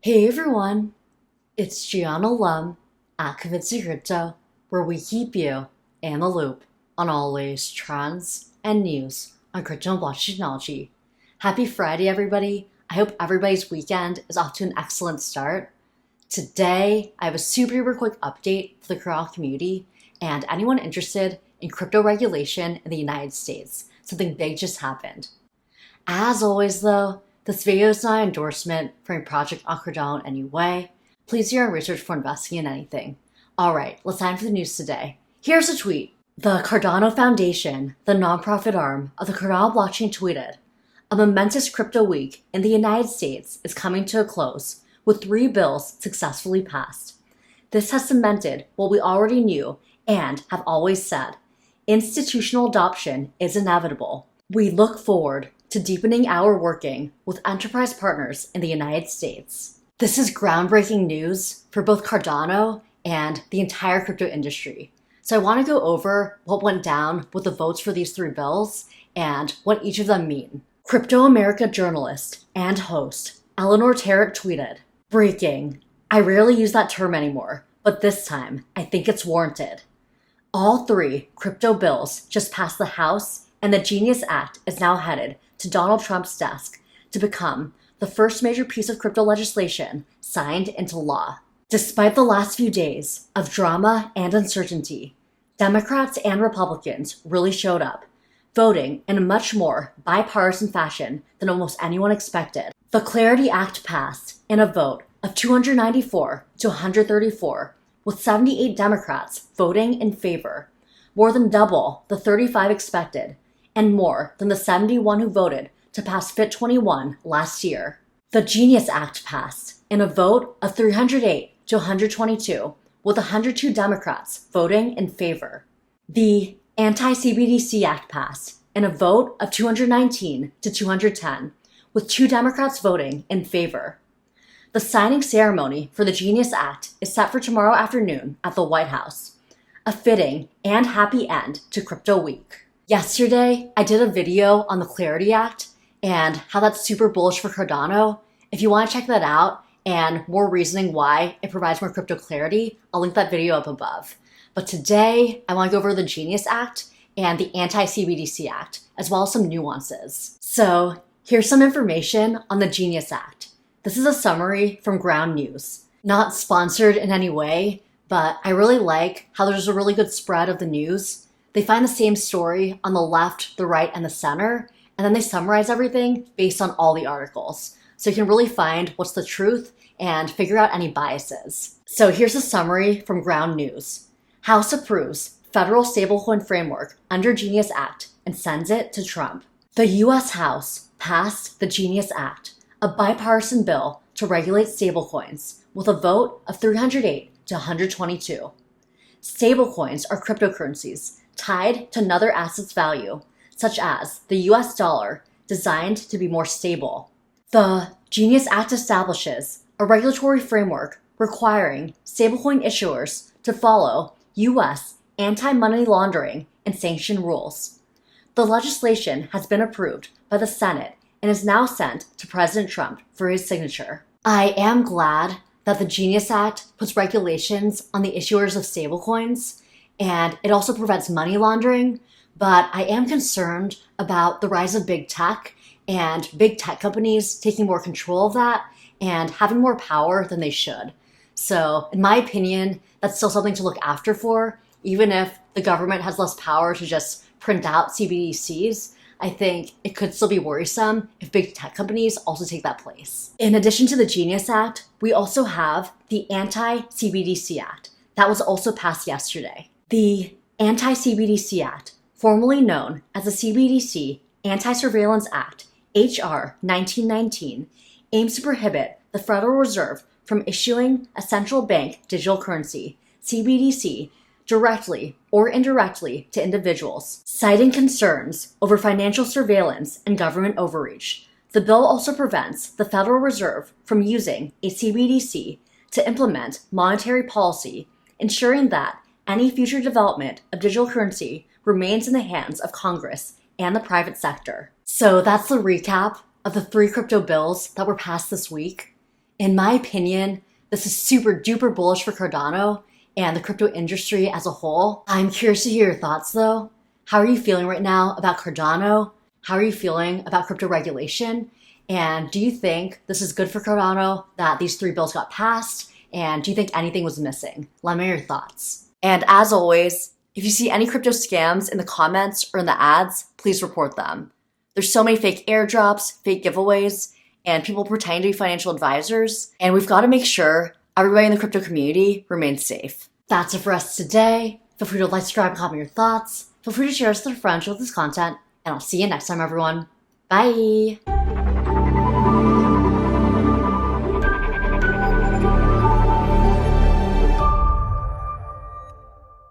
Hey everyone, it's Gianna Lum at Convincing Crypto, where we keep you in the loop on all latest trends and news on crypto and blockchain technology. Happy Friday, everybody. I hope everybody's weekend is off to an excellent start. Today, I have a super quick update for the Cardano community and anyone interested in crypto regulation in the United States. Something big just happened. As always, though, this video is not an endorsement for a project on Cardano in any way. Please do your own research before investing in anything. Alright, let's dive into the news today. Here's a tweet. The Cardano Foundation, the nonprofit arm of the Cardano blockchain, tweeted, "A momentous crypto week in the United States is coming to a close, with 3 bills successfully passed. This has cemented what we already knew and have always said. Institutional adoption is inevitable. We look forward to deepening our working with enterprise partners in the United States." This is groundbreaking news for both Cardano and the entire crypto industry. So I want to go over what went down with the votes for these 3 bills and what each of them mean. Crypto America journalist and host Eleanor Tarrant tweeted, "Breaking. I rarely use that term anymore, but this time I think it's warranted. All 3 crypto bills just passed the House, and the Genius Act is now headed to Donald Trump's desk to become the first major piece of crypto legislation signed into law." Despite the last few days of drama and uncertainty, Democrats and Republicans really showed up, voting in a much more bipartisan fashion than almost anyone expected. The Clarity Act passed in a vote of 294 to 134, with 78 Democrats voting in favor, more than double the 35 expected, and more than the 71 who voted to pass Fit 21 last year. The Genius Act passed in a vote of 308 to 122, with 102 Democrats voting in favor. The Anti-CBDC Act passed in a vote of 219 to 210, with 2 Democrats voting in favor. The signing ceremony for the Genius Act is set for tomorrow afternoon at the White House, a fitting and happy end to Crypto Week. Yesterday, I did a video on the Clarity Act and how that's super bullish for Cardano. If you want to check that out and more reasoning why it provides more crypto clarity, I'll link that video up above. But today, I want to go over the Genius Act and the Anti-CBDC Act, as well as some nuances. So here's some information on the Genius Act. This is a summary from Ground News. Not sponsored in any way, but I really like how there's a really good spread of the news. They find the same story on the left, the right, and the center, and then they summarize everything based on all the articles. So you can really find what's the truth and figure out any biases. So here's a summary from Ground News. House approves federal stablecoin framework under Genius Act and sends it to Trump. The U.S. House passed the Genius Act, a bipartisan bill to regulate stablecoins, with a vote of 308 to 122. Stablecoins are cryptocurrencies tied to another asset's value, such as the US dollar, designed to be more stable. The Genius Act establishes a regulatory framework requiring stablecoin issuers to follow US anti-money laundering and sanction rules. The legislation has been approved by the Senate and is now sent to President Trump for his signature. I am glad that the Genius Act puts regulations on the issuers of stablecoins, and it also prevents money laundering, but I am concerned about the rise of big tech and big tech companies taking more control of that and having more power than they should. So in my opinion, that's still something to look after for, even if the government has less power to just print out CBDCs. I think it could still be worrisome if big tech companies also take that place. In addition to the Genius Act, we also have the Anti-CBDC Act that was also passed yesterday. The Anti-CBDC Act, formerly known as the CBDC Anti-Surveillance Act, HR 1919, aims to prohibit the Federal Reserve from issuing a central bank digital currency, CBDC, directly or indirectly to individuals, citing concerns over financial surveillance and government overreach. The bill also prevents the Federal Reserve from using a CBDC to implement monetary policy, ensuring that any future development of digital currency remains in the hands of Congress and the private sector. So that's the recap of the 3 crypto bills that were passed this week. In my opinion, this is super duper bullish for Cardano and the crypto industry as a whole. I'm curious to hear your thoughts though. How are you feeling right now about Cardano? How are you feeling about crypto regulation? And do you think this is good for Cardano that these 3 bills got passed? And do you think anything was missing? Let me know your thoughts. And as always, if you see any crypto scams in the comments or in the ads, please report them. There's so many fake airdrops, fake giveaways, and people pretending to be financial advisors. And we've got to make sure everybody in the crypto community remains safe. That's it for us today. Feel free to like, subscribe, comment your thoughts. Feel free to share us with your friends with this content. And I'll see you next time, everyone. Bye!